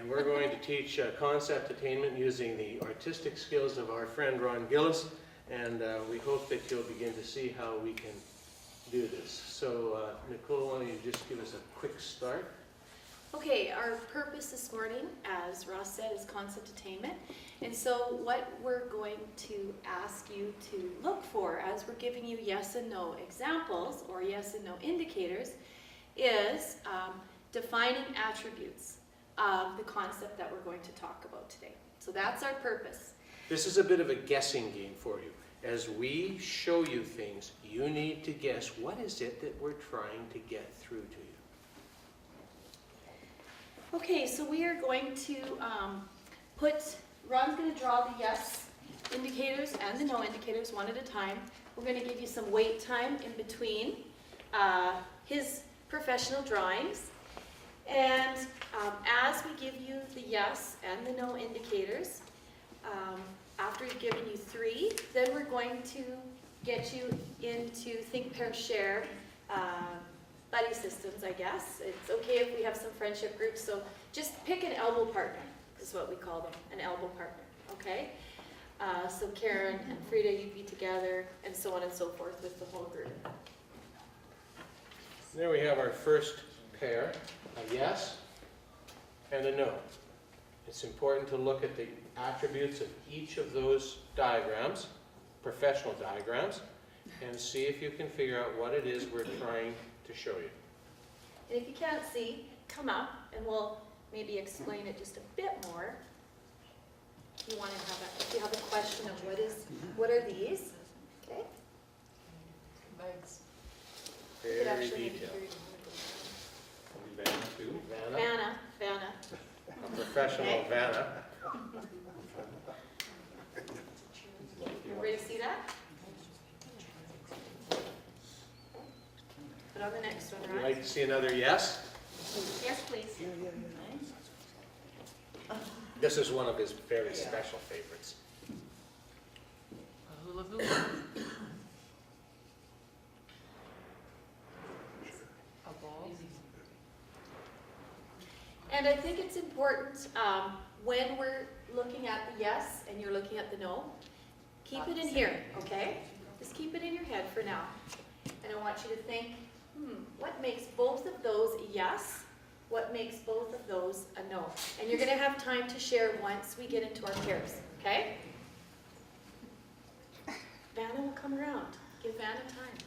And we're going to teach concept attainment using the artistic skills of our friend Ron Gillis, and we hope that you'll begin to see how we can do this. So Nicole, why don't you just give us a quick start? Okay, our purpose this morning, as Ross said, is concept attainment. And so what we're going to ask you to look for as we're giving you yes and no examples or yes and no indicators is defining attributes of the concept that we're going to talk about today. So that's our purpose. This is a bit of a guessing game for you. As we show you things, you need to guess what is it that we're trying to get through to you. Okay, so we are going to Ron's going to draw the yes indicators and the no indicators one at a time. We're going to give you some wait time in between his professional drawings. And as we give you the yes and the no indicators, after we've given you 3, then we're going to get you into think, pair, share buddy systems, I guess. It's okay if we have some friendship groups, so just pick an elbow partner, is what we call them, an elbow partner, okay? So Karen and Frida, you'd be together, and so on and so forth with the whole group. There we have our first pair, a yes and a no. It's important to look at the attributes of each of those diagrams, professional diagrams, and see if you can figure out what it is we're trying to show you. And if you can't see, come up and we'll maybe explain it just a bit more. If you want to if you have a question of what are these? Okay. Legs. You could Very actually maybe detailed. hear Vanna too. Vanna. A professional Okay. Vanna. Everybody see that? Put on the next one, Would you right? like to see another yes? Yes, please. This is one of his very special favorites. A hula hula. A ball. And I think it's important when we're looking at the yes and you're looking at the no, keep it in here, okay? Just keep it in your head for now. And I want you to think, what makes both of those a yes? What makes both of those a no? And you're going to have time to share once we get into our pairs, okay? Vanna will come around. Give Vanna time.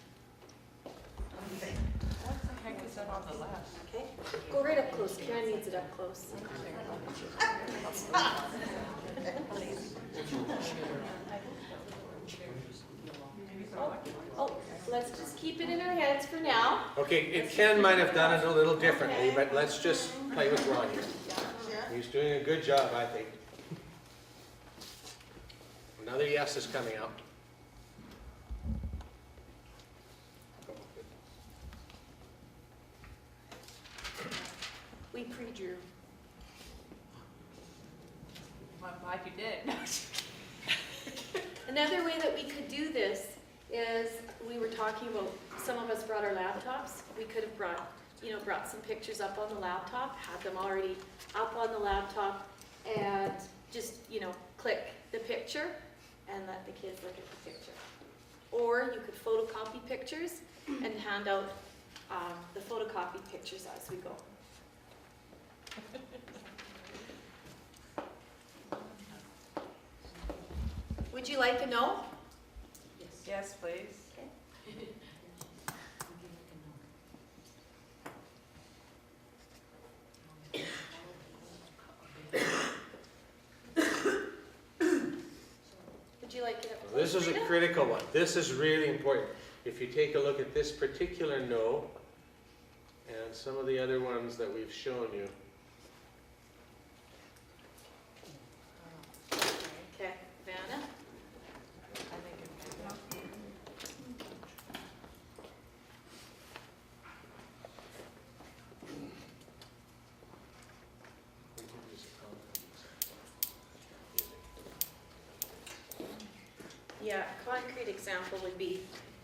What the heck is that on the left? Okay? Go right up close. Karen needs it up close. Oh, let's just keep it in our heads for now. Okay, Ken might have done it a little differently, but let's just play with Ron here. He's doing a good job, I think. Another yes is coming out. We pre-drew. I'm glad you did. Another way that we could do this is we were talking about, some of us brought our laptops. We could have brought some pictures up on the laptop, had them already up on the laptop, and just, click the picture and let the kids look at the picture. Or you could photocopy pictures and hand out the photocopied pictures as we go. Would you like a no? Yes, please. Okay. Would you like it up close, This is a Frida? critical one. This is really important. If you take a look at this particular no, and some of the other ones that we've shown you, Okay, Vanna? I think it's Yeah, a concrete example would be,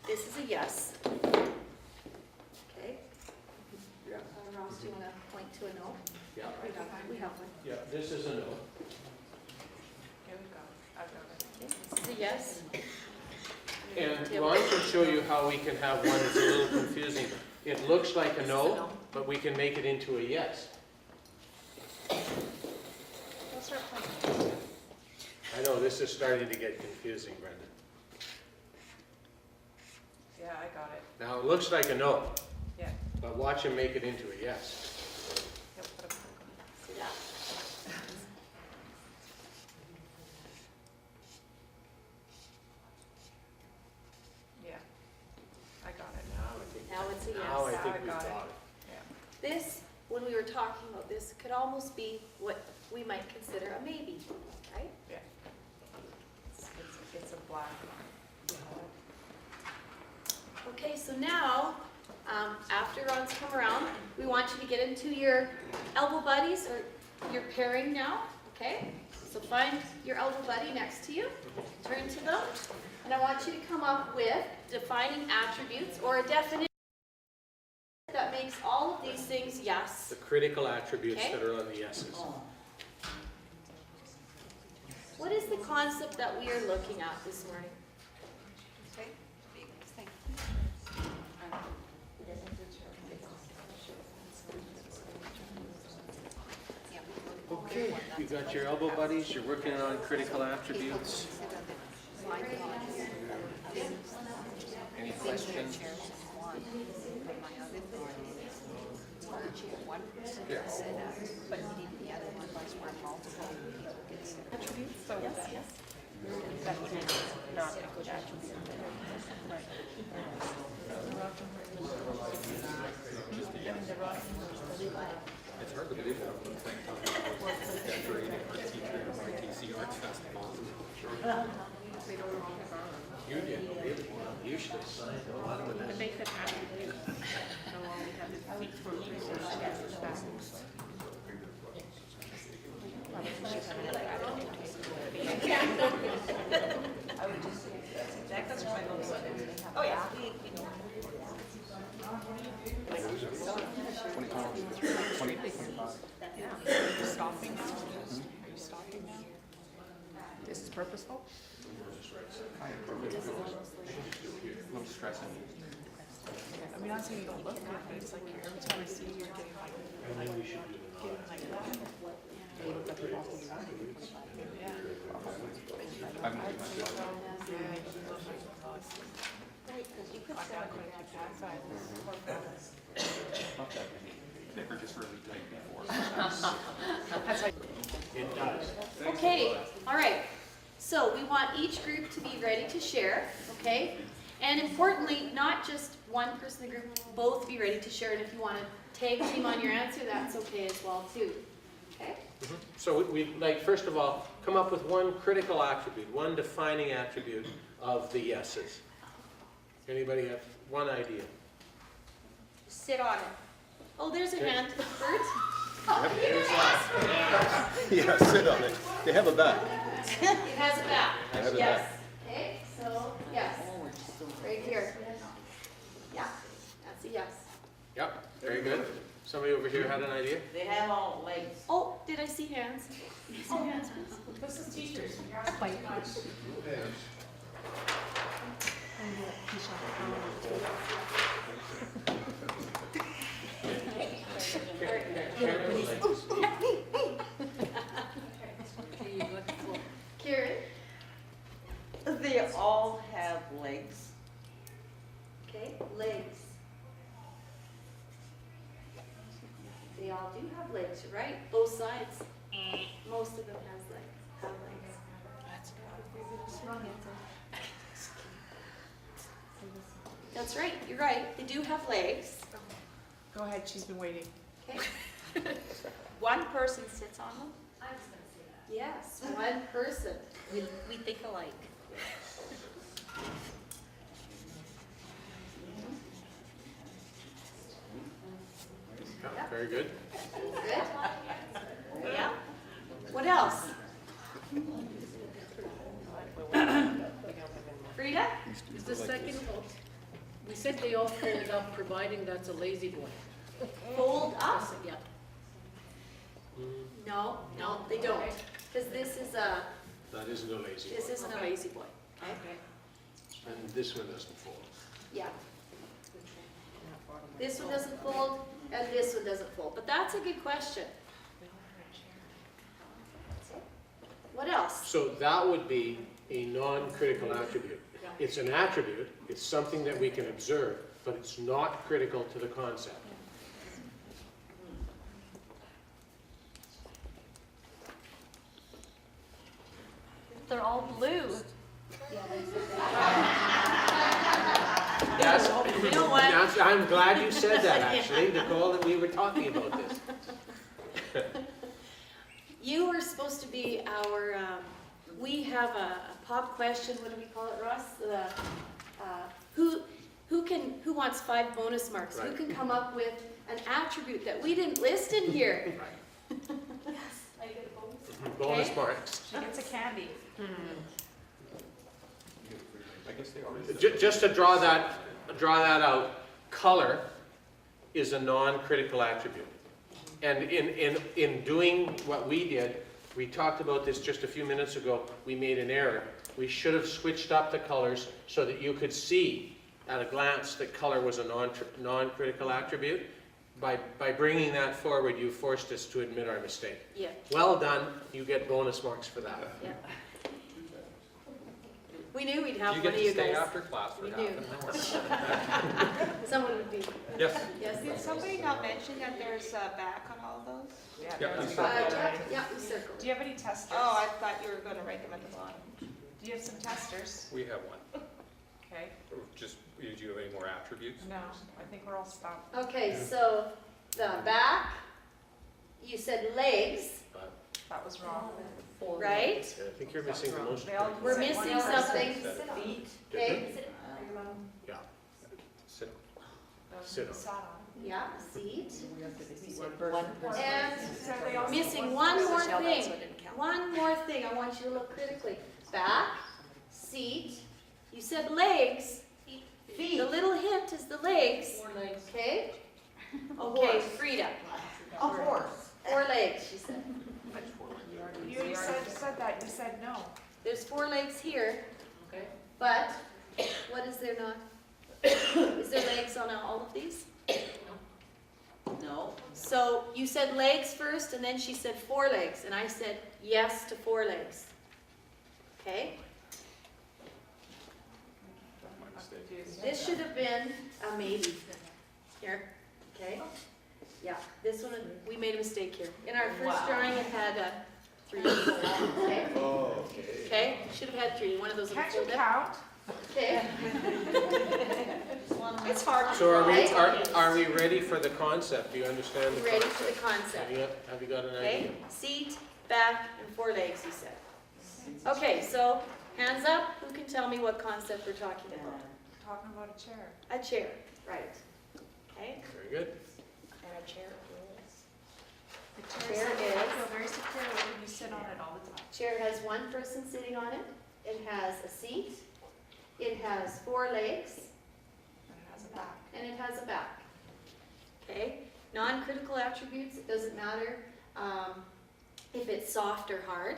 this is a yes. Okay. Ross, do you want to point to a no? yeah. We have one. Yeah, this is a no. Here we go. I've got it. Okay, this is a yes. And Ron can show you how we can have one that's a little confusing. It looks like a no, but we can make it into a yes. We'll start playing. I know, this is starting to get confusing, Brenda. Yeah, I got it. Now, it looks like a no, Yeah. but watch him make it into a yes. Yep, put a See that? Yeah. I got it. Now it's a Now I yes. think I we've got got it. it. This, when we were talking about this, could almost be what we might consider a maybe, right? Yeah. It's a black. Okay, so now, after Ron's come around, we want you to get into your elbow buddies or your pairing now, okay? So find your elbow buddy next to you, turn to them, and I want you to come up with defining attributes or a definition that makes all of these things yes. The critical attributes Okay. that are on the yeses. What is the concept that we are looking at this morning? Okay, you got your elbow buddies, you're working on critical attributes. Any questions? One person Yeah. said that, but the other one was where multiple people consider attributes. So Yes, that, yes. that would be not a good attribute. It's hard to believe that when I'm decorating our teacher at RTC Arts Festival. You did, really? Usually. But they could have it. So all we have is feet for research and fashions. I would just, that's my most. Oh, yeah. 25. Yeah. Are you stopping now? Are you stopping now? This is purposeful? A little stressing. I mean, not saying you don't look good, but it's like every time I see you, you're getting like, getting like that. Yeah. I haven't been much of Yeah, you look like awesome. You could I got quite a few bad sides. not that many. They were just really tight before. That's like. It does. Okay, all right. So we want each group to be ready to share, okay? And importantly, not just one person in the group, both be ready to share. And if you want to tag team on your answer, that's okay as well too, okay? So we'd like, first of all, come up with one critical attribute, one defining attribute of the yeses. Anybody have one idea? Sit on it. Oh, there's a hand, Bert. Yeah, sit on it. They have a back. It has a back. It has a Yes. back. Okay, so, yes. Right here. Yeah, that's a yes. Yep, very good. Somebody over here had an idea? They have all legs. Oh, did I see hands? See hands, please? This is teachers. Karen? They all have legs. Okay, legs. They all do have legs, you're right, both sides. Most of them have legs. That's right, you're right, they do have legs. Go ahead, she's been waiting. Okay, One person sits on them. yes, one person. We think alike. Yeah, very good. Good? Yeah? What else? Frida? Is the second, we said they all fold up, providing that's a lazy boy. Fold up? Yeah. No, they don't. Because this isn't a lazy boy. Okay? And this one doesn't fold. Yeah. This one doesn't fold, and this one doesn't fold. But that's a good question. What else? So that would be a non-critical attribute. It's an attribute, it's something that we can observe, but it's not critical to the concept. They're all blue. Yes, You know what? I'm glad you said that, actually, Nicole, that we were talking about this. You were supposed to be our, we have a pop question, what do we call it, Ross? Who wants 5 bonus marks? Who Right. can come up with an attribute that we didn't list in here? Yes, I get a bonus. Bonus Okay. marks. She gets a candy. I guess they are. Just to draw that out, color is a non-critical attribute. And in doing what we did, we talked about this just a few minutes ago, we made an error. We should have switched up the colors so that you could see at a glance that color was a non-critical attribute. By bringing that forward, you forced us to admit our mistake. Yeah, Well done, you get bonus marks for that. yeah. We knew we'd have You one get of to you stay guys. after class for We half do. an hour. Someone would be, Yes. yes. Did somebody not mention that there's a back on all of those? Yeah. Yeah, there's you a said couple. Yeah, we circled. Do you have any testers? Oh, I thought you were gonna write them at the bottom. Do you have some testers? We have one. Okay. Or just, do you have any more attributes? No, I think we're all stumped. Okay, so the back, you said legs, That was wrong. right? I think you're missing the most. They all We're said missing 100%. something. Feet. Okay, Yeah, Sit. Sit on. Sat on. yeah, seat. And And so they all said missing 1%. one more thing. One more thing, I want you to look critically. Back, seat, you said legs. The little hint is the legs. Okay? Okay, Frida. A horse. 4 legs, she said. You already said that, you said no. There's 4 legs here. But what is there not? Is there legs on all of these? No. So you said legs first, and then she said 4 legs, and I said yes to 4 legs. Okay? My mistake. This should have been a maybe. Here, okay? Yeah, this one, we made a mistake here. In our first drawing, it had 3. Okay? Oh, okay. Okay, should have had 3. One of those little Can't you fold up. count? Okay. It's hard. So Right? are we ready for the concept? Do you understand the Ready concept? for the concept. Have you got an Okay, idea? seat, back, and 4 legs, you said. Okay, so hands up, who can tell me what concept we're talking about? Talking about a chair. A chair, right. Okay, Very good. And a chair is. The chair Chair is, I is- feel very secure when you sit on it all the time. chair has 1 person sitting on it. It has a seat. It has 4 legs, And it has a back. and it has a back. Okay, non-critical attributes, it doesn't matter if it's soft or hard,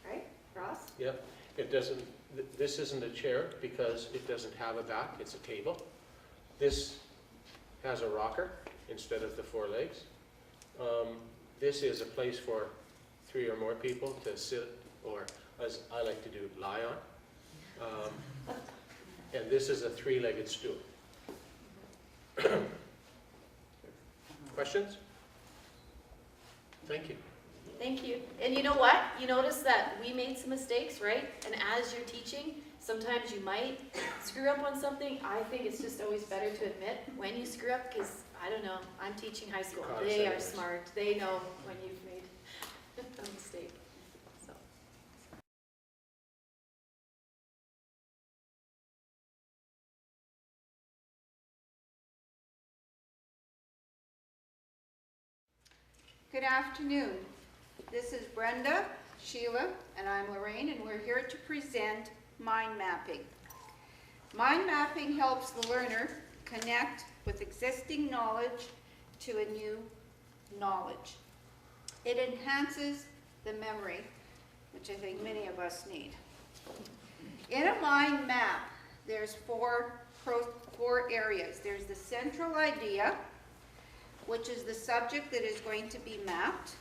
right, Ross? Yep. It doesn't, this isn't a chair because it doesn't have a back, it's a table. This has a rocker instead of the 4 legs. This is a place for 3 or more people to sit, or as I like to do, lie on. And this is a 3-legged stool. Questions? Thank you. Thank you. And you know what? You notice that we made some mistakes, right? And as you're teaching, sometimes you might screw up on something. I think it's just always better to admit when you screw up, because, I don't know, I'm teaching high school. Caught us They are anyways. smart. They know when you've made a mistake. So. Good afternoon. This is Brenda, Sheila, and I'm Lorraine, and we're here to present mind mapping. Mind mapping helps the learner connect with existing knowledge to a new knowledge. It enhances the memory, which I think many of us need. In a mind map, there's four areas. There's the central idea, which is the subject that is going to be mapped.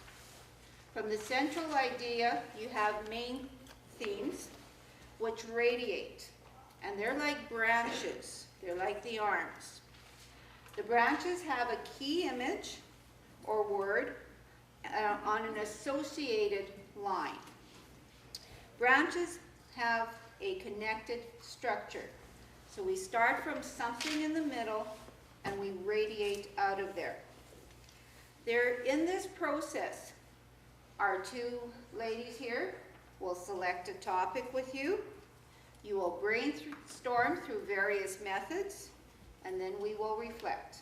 From the central idea, you have main themes, which radiate. And they're like branches. They're like the arms. The branches have a key image or word on an associated line. Branches have a connected structure. So we start from something in the middle and we radiate out of there. There, in this process, our two ladies here will select a topic with you. You will brainstorm through various methods, and then we will reflect.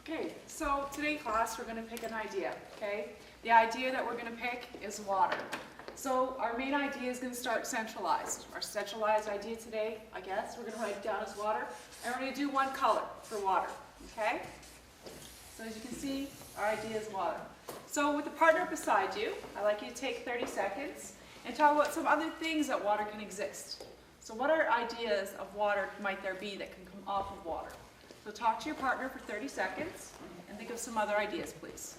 Okay, so today class we're going to pick an idea, okay? The idea that we're going to pick is water. So our main idea is going to start centralized. Our centralized idea today, I guess, we're going to write it down as water, and we're going to do one color for water, okay? So as you can see, our idea is water. So with the partner beside you, I'd like you to take 30 seconds and talk about some other things that water can exist. So what are ideas of water might there be that can come off of water? So talk to your partner for 30 seconds and think of some other ideas, please.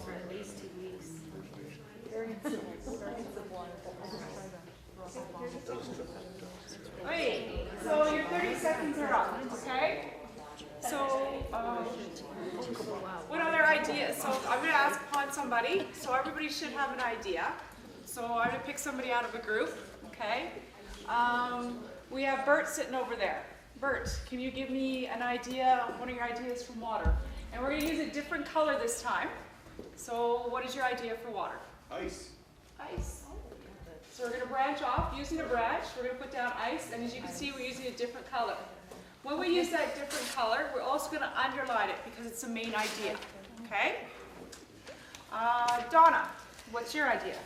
for at least 2 weeks. Wait, so your 30 seconds are up, okay? So, what other ideas? So I'm going to ask upon somebody, so everybody should have an idea. So I'm going to pick somebody out of a group, okay? We have Bert sitting over there. Bert, can you give me an idea, one of your ideas from water? And we're going to use a different color this time. So what is your idea for water? Ice. Ice. So we're going to branch off using a branch. We're going to put down ice, and as you can see, we're using a different color. When we use that different color, we're also going to underline it because it's the main idea. Okay? Donna, what's your idea?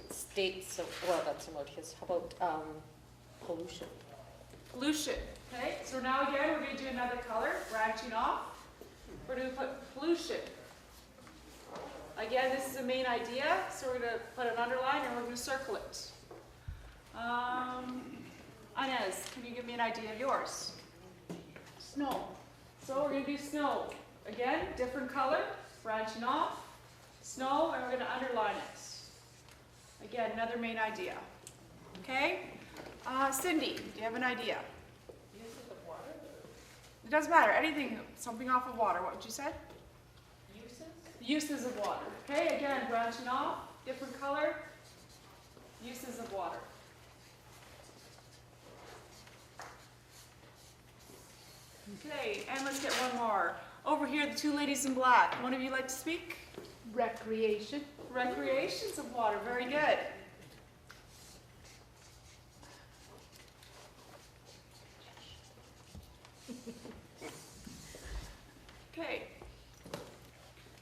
States of, well, that's similar to his. How about pollution? Pollution. Okay? So now again, we're going to do another color, branching off. We're going to put pollution. Again, this is the main idea, so we're going to put an underline and we're going to circle it. Inez, can you give me an idea of yours? Snow. So we're going to do snow. Again, different color, branching off, snow, and we're going to underline it. Again, another main idea. Okay? Cindy, do you have an idea? Uses of water? It doesn't matter, anything, something off of water. What would you say? Uses? Uses of water. Okay, again, branching off, different color, uses of water. Okay, and let's get one more. Over here, the two ladies in black. One of you like to speak? Recreation. Recreations of water, very good. Okay.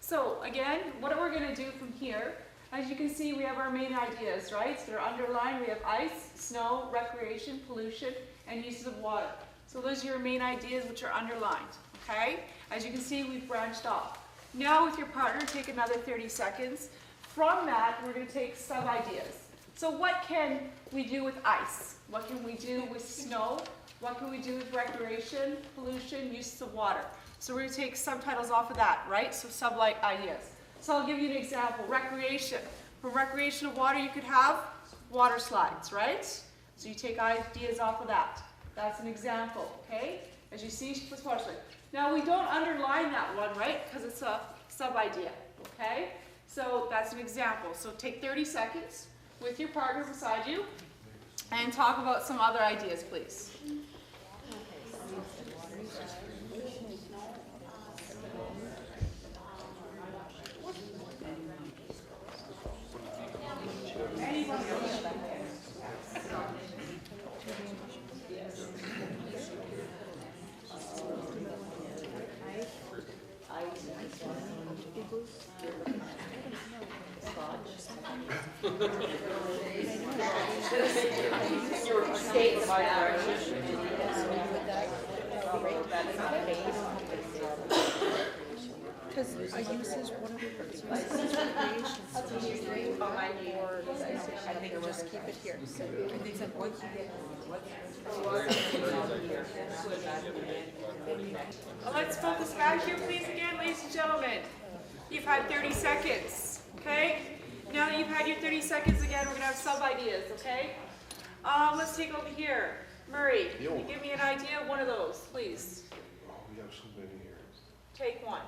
So again, what we're going to do from here, as you can see, we have our main ideas, right? So they're underlined. We have ice, snow, recreation, pollution, and uses of water. So those are your main ideas which are underlined, okay? As you can see, we've branched off. Now with your partner, take another 30 seconds. From that, we're going to take sub-ideas. So what can we do with ice? What can we do with snow? What can we do with recreation, pollution, uses of water? So we're going to take subtitles off of that, right? So sub-ideas. So I'll give you an example. Recreation. For recreation of water, you could have water slides, right? So you take ideas off of that. That's an example, okay? As you see, she puts water slide. Now we don't underline that one, right? Because it's a sub-idea, okay? So that's an example. So take 30 seconds with your partner beside you and talk about some other ideas, please. Skate in my direction. Because I use his one of the creations. I think just keep it here. Let's focus back here, please, again, ladies and gentlemen. You've had 30 seconds, okay? Now that you've had your 30 seconds again, we're going to have sub-ideas, okay? Let's take over here. Murray, can you give me an idea of one of those, please? We have so many here. Take one.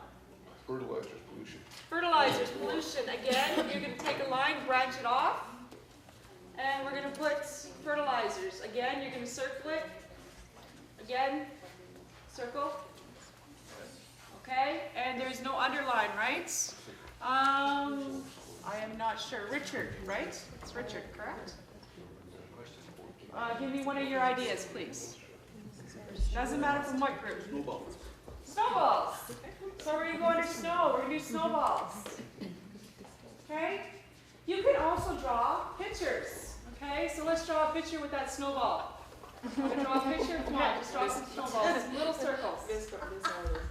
Fertilizers, pollution. Fertilizers, pollution. Again, you're going to take a line, branch it off, and we're going to put fertilizers. Again, you're going to circle it. Again, circle. Okay, and there's no underline, right? I am not sure. Richard, right? It's Richard, correct? Give me one of your ideas, please. Doesn't matter from what group. Snowballs. Snowballs. So we're going to go under snow. We're going to do snowballs. Okay? You can also draw pictures. Okay? So let's draw a picture with that snowball. Want to draw a picture? Come on, just draw some snowballs. Little circles.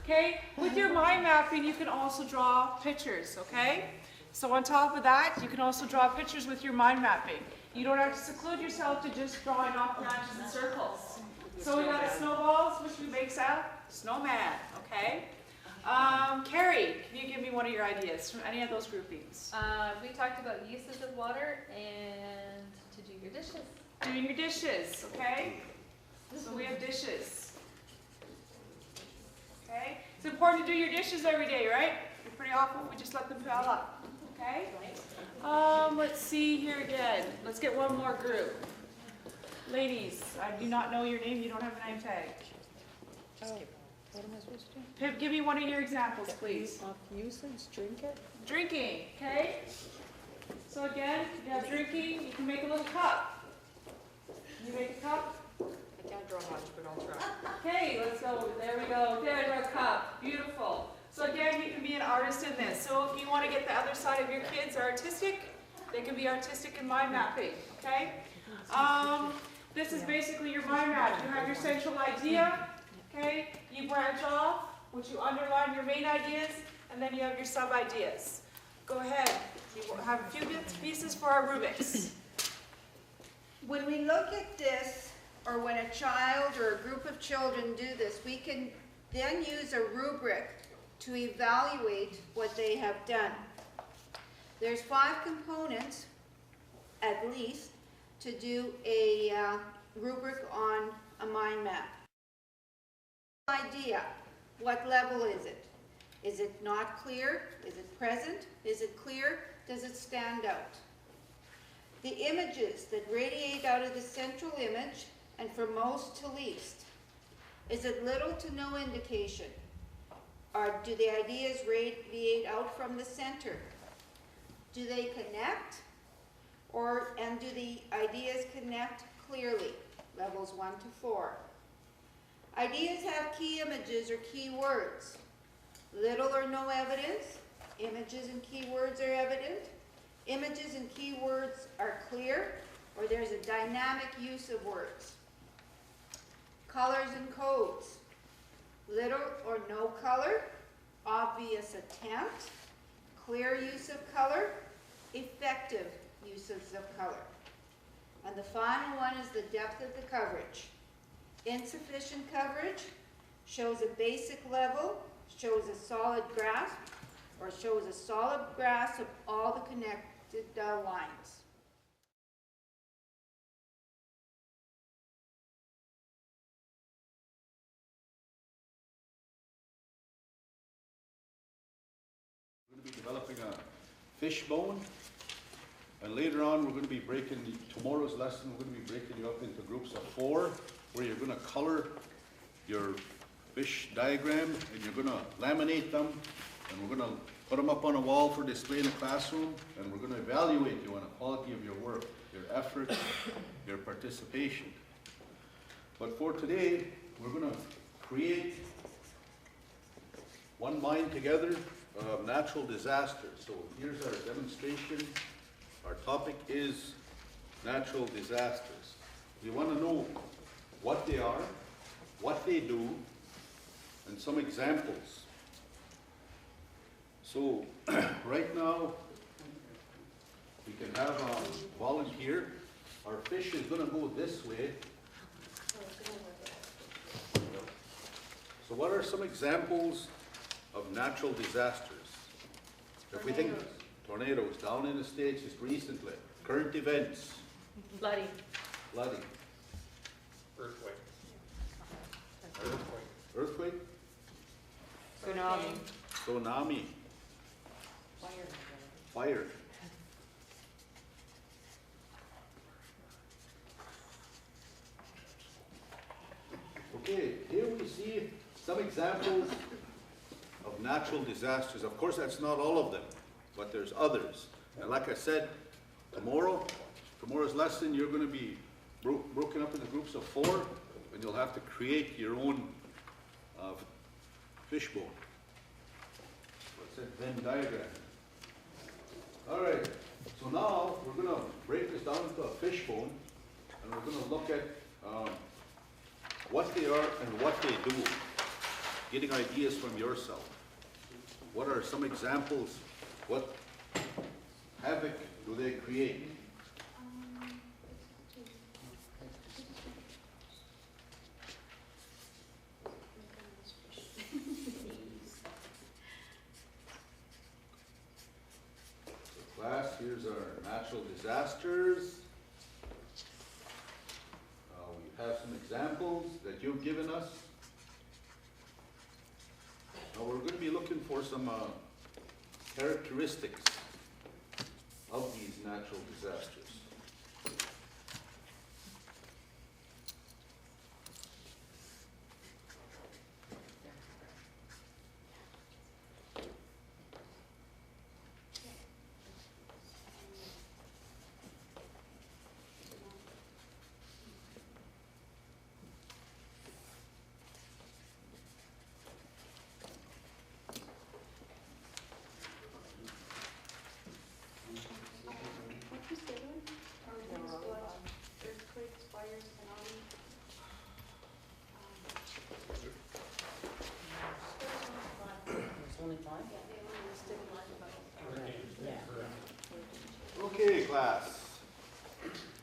Okay? With your mind mapping, you can also draw pictures. Okay? So on top of that, you can also draw pictures with your mind mapping. You don't have to seclude yourself to just drawing off branches and circles. So we got a snowballs, which makes a snowman. Okay? Carrie, can you give me one of your ideas from any of those groupings? We talked about uses of water and to do your dishes. Doing your dishes, okay? So we have dishes. Okay? It's important to do your dishes every day, right? You're pretty awful if we just let them pile up. Okay? Let's see here again. Let's get one more group. Ladies, I do not know your name. You don't have a name tag. What am I supposed to do? Pip, give me one of your examples, please. Usage, drink it. Drinking, okay? So again, you have drinking. You can make a little cup. You make a cup. I can't draw much, but I'll try. Okay, let's go. There we go. There's our cup. Beautiful. So again, you can be an artist in this. So if you want to get the other side of your kids artistic, they can be artistic in mind mapping, okay? This is basically your mind map. You have your central idea, okay? You branch off, which you underline your main ideas, and then you have your sub-ideas. Go ahead. You have a few bits pieces for our Rubik's. When we look at this, or when a child or a group of children do this, we can then use a rubric to evaluate what they have done. There's 5 components, at least, to do a rubric on a mind map. Idea, what level is it? Is it not clear? Is it present? Is it clear? Does it stand out? The images that radiate out of the central image and from most to least. Is it little to no indication? Or do the ideas radiate out from the center? Do they connect? And do the ideas connect clearly? Levels 1 to 4. Ideas have key images or key words. Little or no evidence. Images and keywords are evident. Images and keywords are clear, or there's a dynamic use of words. Colors and codes. Little or no color. Obvious attempt. Clear use of color. Effective uses of color. And the final one is the depth of the coverage. Insufficient coverage shows a basic level, shows a solid grasp, or shows a solid grasp of all the connected lines. We're going to be developing a fishbone, and later on we're going to be breaking, tomorrow's lesson, we're going to be breaking you up into groups of 4, where you're going to color your fish diagram, and you're going to laminate them, and we're going to put them up on a wall for display in the classroom, and we're going to evaluate you on the quality of your work, your effort, your participation. But for today, we're going to create one mind together, natural disasters. So here's our demonstration. Our topic is natural disasters. We want to know what they are, what they do, and some examples. So right now, we can have a volunteer. Our fish is going to go this way. So what are some examples of natural disasters? If we think tornadoes down in the States just recently, current events, Bloody. flooding, Earthquake. earthquake, Tsunami. tsunami, fire. Okay, here we see some examples of natural disasters. Of course, that's not all of them, but there's others. And like I said, tomorrow's lesson, you're going to be broken up into groups of 4, and you'll have to create your own fishbone. What's that Venn diagram? All right, so now we're going to break this down into a fishbone, and we're going to look at what they are and what they do, getting ideas from yourself. What are some examples? What havoc do they create? So class, here's our natural disasters. We have some examples that you've given us. Now we're going to be looking for some characteristics of these natural disasters. Okay, class.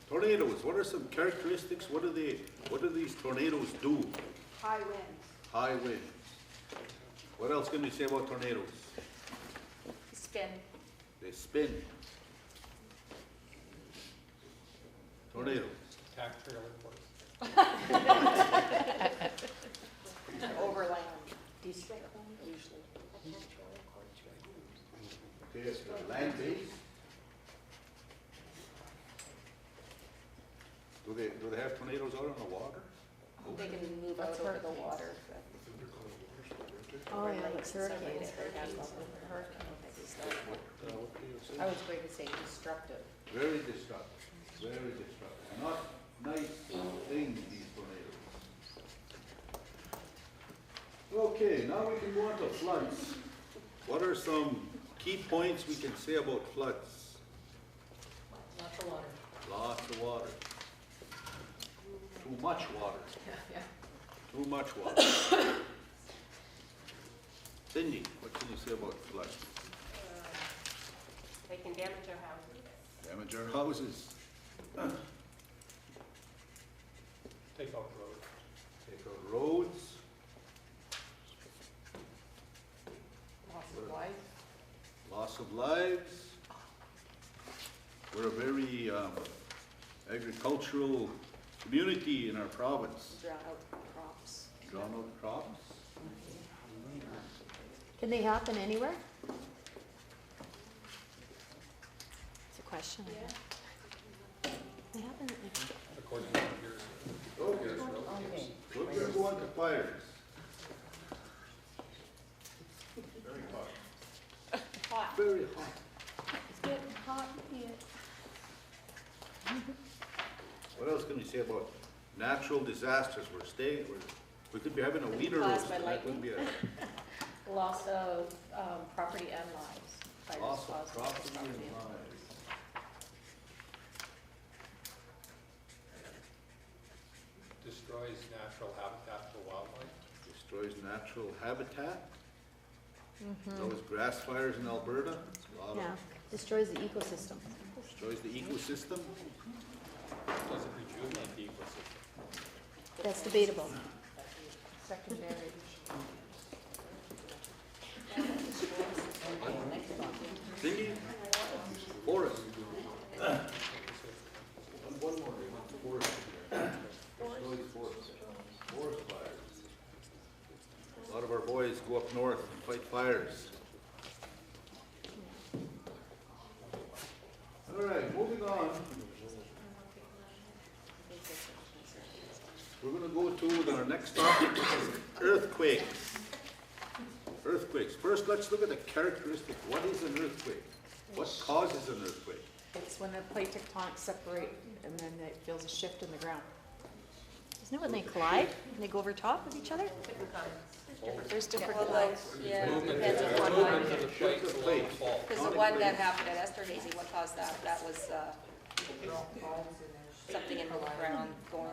Tornadoes. What are some characteristics? What do these tornadoes do? High winds. High winds. What else can we say about tornadoes? Spin. They spin. Tornadoes. Attack trailer course. Overland. Destroy usually. Okay, it's the land base. Do they have tornadoes out on the water? They can move out over the water. Oh, yeah, Like it's hurricanes. hurricanes. I was going to say destructive. Very destructive. Very destructive. Not nice things, these tornadoes. Okay, now we can go on to floods. What are some key points we can say about floods? Lots of water. Lots of water. Too much water. Yeah. Too much water. Cindy, what can you say about floods? They can damage our houses. Damage our houses. Take out road. Take out roads. Loss of life. Loss of lives. We're a very agricultural community in our province. Drown out crops. Drawn out crops. Can they happen anywhere? It's a question. They happen. According to yours. Okay. We're going to go on to fires. Very hot. Hot. Very hot. It's getting hot here. What else can we say about natural disasters? We could be having a weeder Caused roast. by That wouldn't be a Loss of property and lives. Fires Loss cause of property and lives. lives. Destroys natural habitat for wildlife. Destroys natural habitat. Those grass fires in Alberta. A lot of- Yeah, destroys the ecosystem. Destroys the ecosystem. Doesn't rejuvenate the ecosystem. That's debatable. Secondary. Thingy, forest. One more, forest. Destroys forest. Forest fires. A lot of our boys go up north and fight fires. All right, moving on. We're gonna go to our next topic, which is earthquakes. Earthquakes. First, let's look at the characteristics. What is an earthquake? What causes an earthquake? It's when the plate tectonics separate and then it feels a shift in the ground. Isn't it when they collide and they go over top of each other? There's different Well, lines. yeah, Movement depends on what movement line. of the plates Shift of along the plates. fault. Because the one that happened at Esterhazy, what caused that? That was, something in the ground going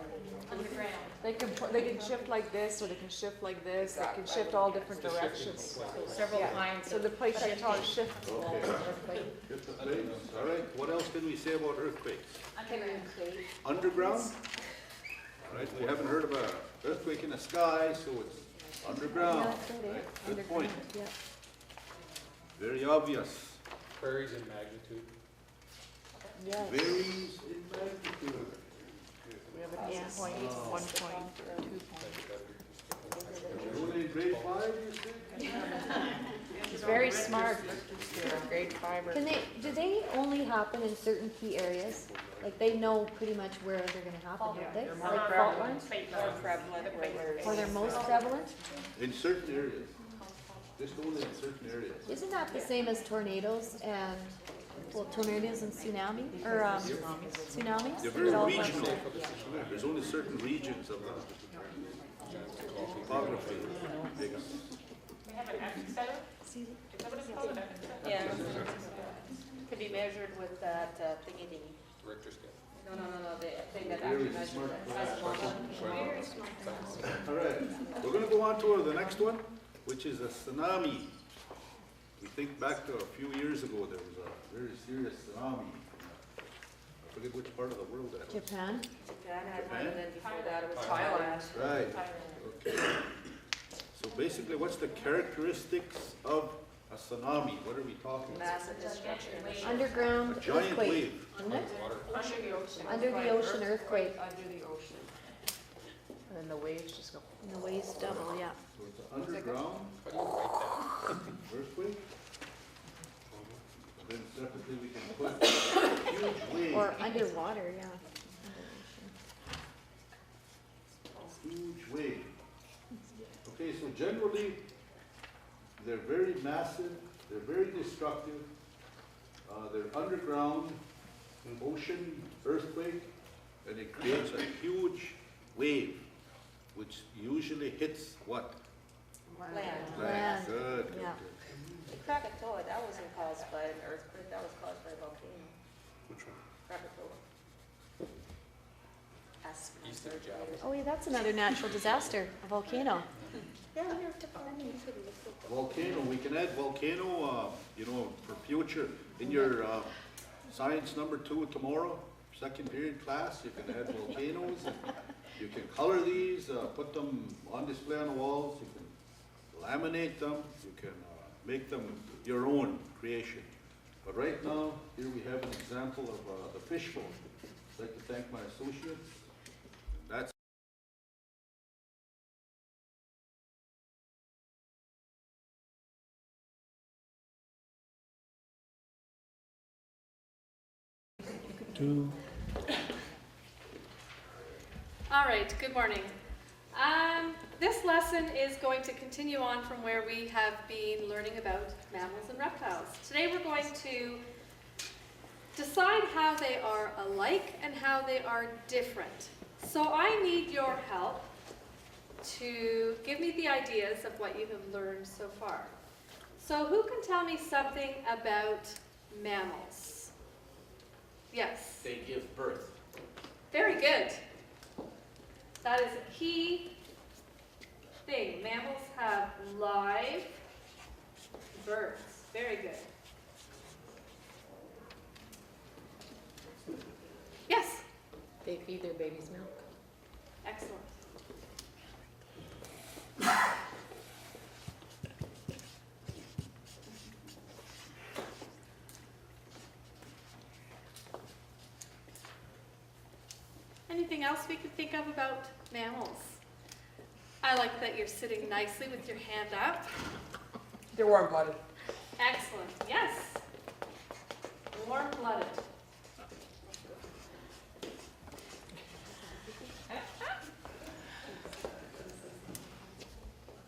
underground. They can shift like this, or they can shift like this, they can shift all different directions. Several Yeah. lines. So the plate tectonic shift. Okay. Shift of plates. All right, what else can we say about earthquakes? Underground? All right, we haven't heard of a earthquake in the sky, so it's underground. Right, good point. Yeah. Very obvious. Varies in magnitude. Yes. Varies in magnitude. We have a Yeah. 2 point, 1 point, 2 point. Only in grade 5, you said? He's very smart. Grade 5 or. Do they only happen in certain key areas? Like they know pretty much where they're gonna happen, don't they? Like fault lines? More prevalent where there's. Or they're most prevalent? In certain areas. Just only in certain areas. Isn't that the same as tornadoes and, well, tornadoes and tsunami, or tsunamis? They're very It's all- regional. There's only certain regions of the topography. We have an epicenter, is that what it's called, an epicenter? Yeah. Could be measured with that thingy-dingy. Richter scale. No, the thing that Very actually measures smart it. class. All right, we're gonna go on to the next one, which is a tsunami. We think back to a few years ago, there was a very serious tsunami. I forget which part of the world that was. Japan? Japan had one, and then before that it was Thailand. Thailand. Right, okay. So basically, what's the characteristics of a tsunami? What are we talking about? Massive destruction. Underground A giant earthquake, wave. isn't it? Water. Under the ocean. Under the ocean earthquake. Under the ocean. And then the waves just go. And the waves double, yeah. So it's an underground How do you write that? earthquake. And then separately, we can put huge waves. Or underwater, yeah. Huge wave. Okay, so generally, they're very massive, they're very destructive, they're underground, ocean earthquake, and it creates a huge wave, which usually hits what? Land. Land. Good, good, Yeah. good. Krakatoa, that wasn't caused by an earthquake, that was caused by a volcano. Which one? Krakatoa. East of Java. Oh, yeah, that's another natural disaster, a volcano. Volcano, we can add volcano, for future, in your science number 2 tomorrow, second period class, you can add volcanoes, and you can color these, put them on display on the walls, you can laminate them, you can make them your own creation. But right now, here we have an example of the fishbone. I'd like to thank my associates. That's All right, good morning. This lesson is going to continue on from where we have been learning about mammals and reptiles. Today we're going to decide how they are alike and how they are different. So I need your help to give me the ideas of what you have learned so far. So who can tell me something about mammals? Yes. They give birth. Very good. That is a key thing. Mammals have live births. Very good. Yes. They feed their babies milk. Excellent. Anything else we could think of about mammals? I like that you're sitting nicely with your hand up. They're warm-blooded. Excellent. Yes. Warm-blooded.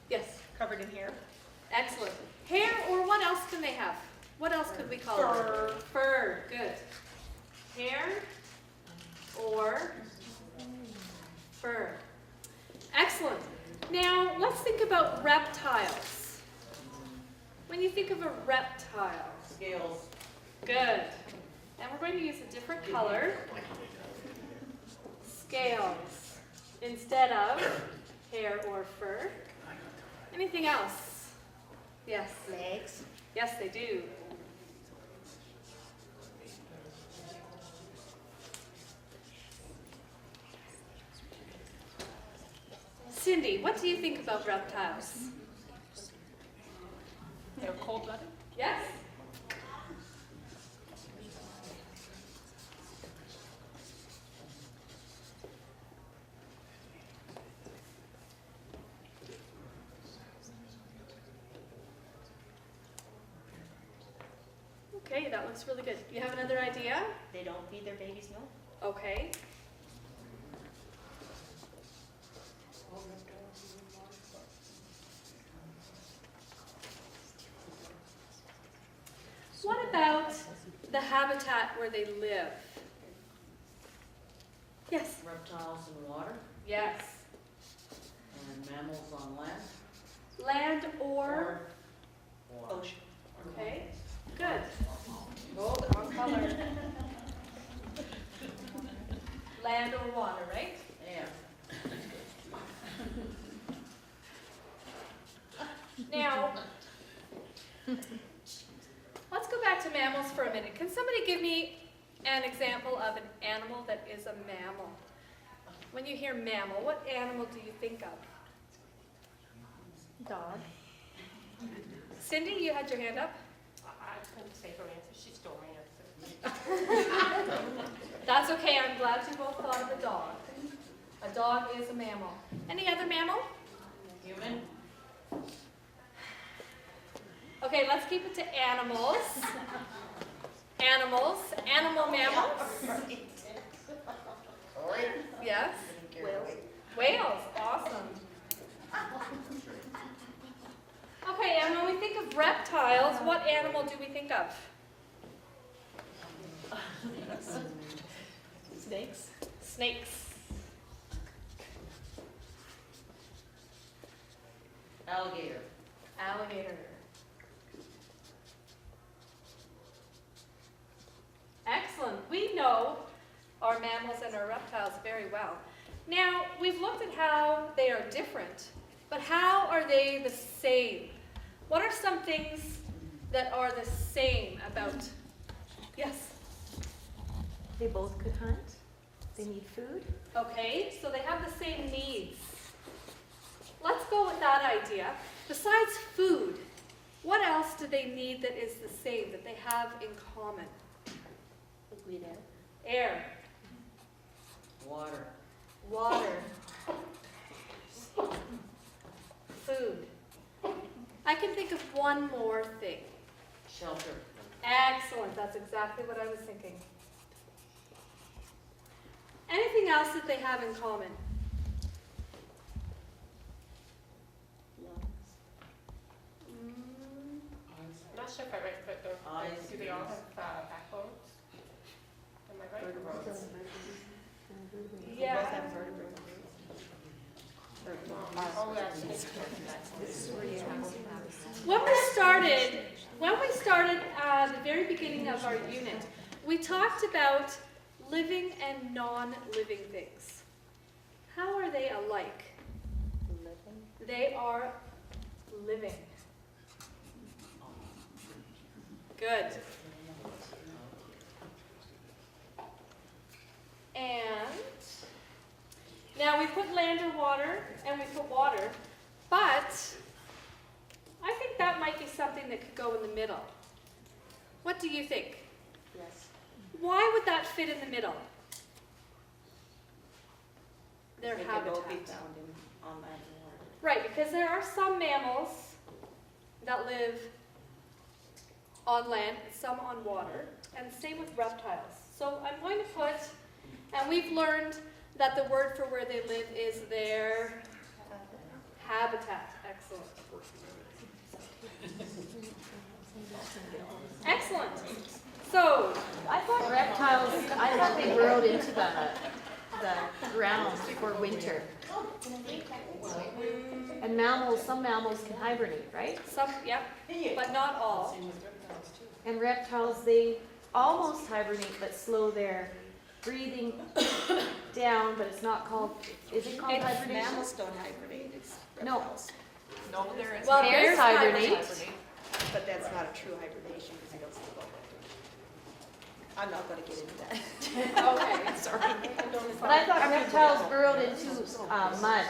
Yes. Covered in hair? Excellent. Hair, or what else can they have? What else could we call it? Fur. Good. Hair or fur. Excellent. Now, let's think about reptiles. When you think of a reptile. Scales. Good. And we're going to use a different color. Scales instead of hair or fur. Anything else? Yes. Legs. Yes, they do. Cindy, what do you think about reptiles? They're cold-blooded? Yes? Okay, that looks really good. You have another idea? They don't feed their babies milk? Okay. What about the habitat where they live? Yes? Reptiles in water Yes. and mammals on land? Land or? Ocean. Okay, good. Oh, wrong color. Land or water, right? Yeah. Now, let's go back to mammals for a minute. Can somebody give me an example of an animal that is a mammal? When you hear mammal, what animal do you think of? Dog. Cindy, you had your hand up? I couldn't say her answer, she stole my answer. That's okay, I'm glad you both thought of a dog. A dog is a mammal. Any other mammal? Human? Okay, let's keep it to animals. Animals. Animal mammals? Yes? Whales. Whales, awesome. Okay, and when we think of reptiles, what animal do we think of? Snakes. Snakes. Alligator. Alligator. Excellent. We know our mammals and our reptiles very well. Now, we've looked at how they are different, but how are they the same? What are some things that are the same about? Yes? They both could hunt. They need food. Okay, so they have the same needs. Let's go with that idea. Besides food, what else do they need that is the same, that they have in common? Liquid air. Air, Water. water, food. I can think of one more thing. Shelter. Excellent, that's exactly what I was thinking. Anything else that they have in common? Mm, I'm not sure if I right, but Eyes. do they all have backbones? Am I right? yeah. When we started the very beginning of our unit, we talked about living and non-living things. How are they alike? They are living. Good. And now we put land or water, and we put water, but I think that might be something that could go in the middle. What do you think? Yes. Why would that fit in the middle? Their They could both habitat. be found on land and water. Right, because there are some mammals that live on land, some on water, and same with reptiles. So I'm going to put, and we've learned that the word for where they live is their habitat. Excellent. Excellent. So, I thought reptiles, I thought they burrowed into the ground for winter. And mammals, some mammals can hibernate, right? some, yep, but not all. And reptiles, they almost hibernate but slow their breathing down, but it's not called, is it called It's hibernation? Mammals don't hibernate, it's No. reptiles. No, there is. Well, Bears bears hibernate. But that's not a true hibernation because they don't sleep all day. I'm not gonna get into that. Okay. Sorry. But I thought reptiles burrowed into mud,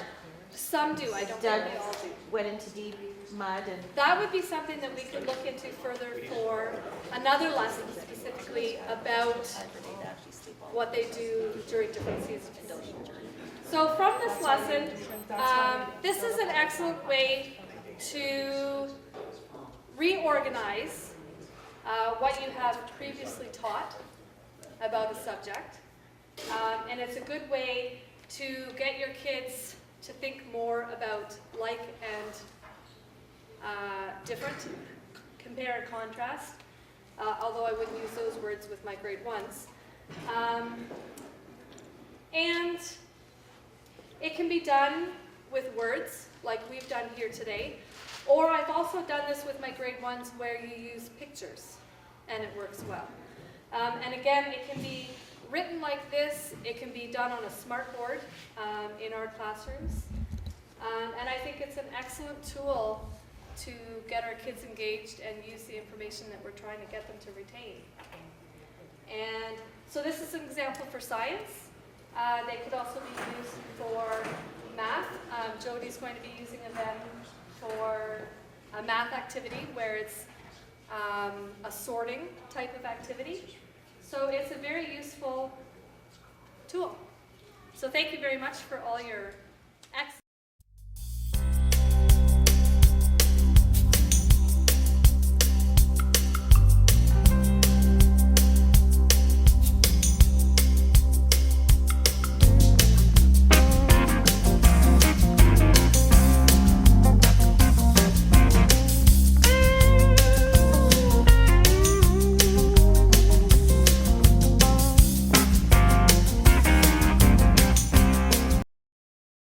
Some do, I don't dug, think they all do. went into deep mud and That would be something that we could look into further for another lesson specifically about what they do during different seasons. So from this lesson, this is an excellent way to reorganize what you have previously taught about a subject. And it's a good way to get your kids to think more about like and different, compare and contrast, although I wouldn't use those words with my grade 1s. And it can be done with words, like we've done here today, or I've also done this with my grade 1s where you use pictures, and it works well. And again, it can be written like this, it can be done on a smart board in our classrooms, and I think it's an excellent tool to get our kids engaged and use the information that we're trying to get them to retain. And so this is an example for science. They could also be used for math. Jody's going to be using them for a math activity where it's a sorting type of activity. So it's a very useful tool. So thank you very much for all your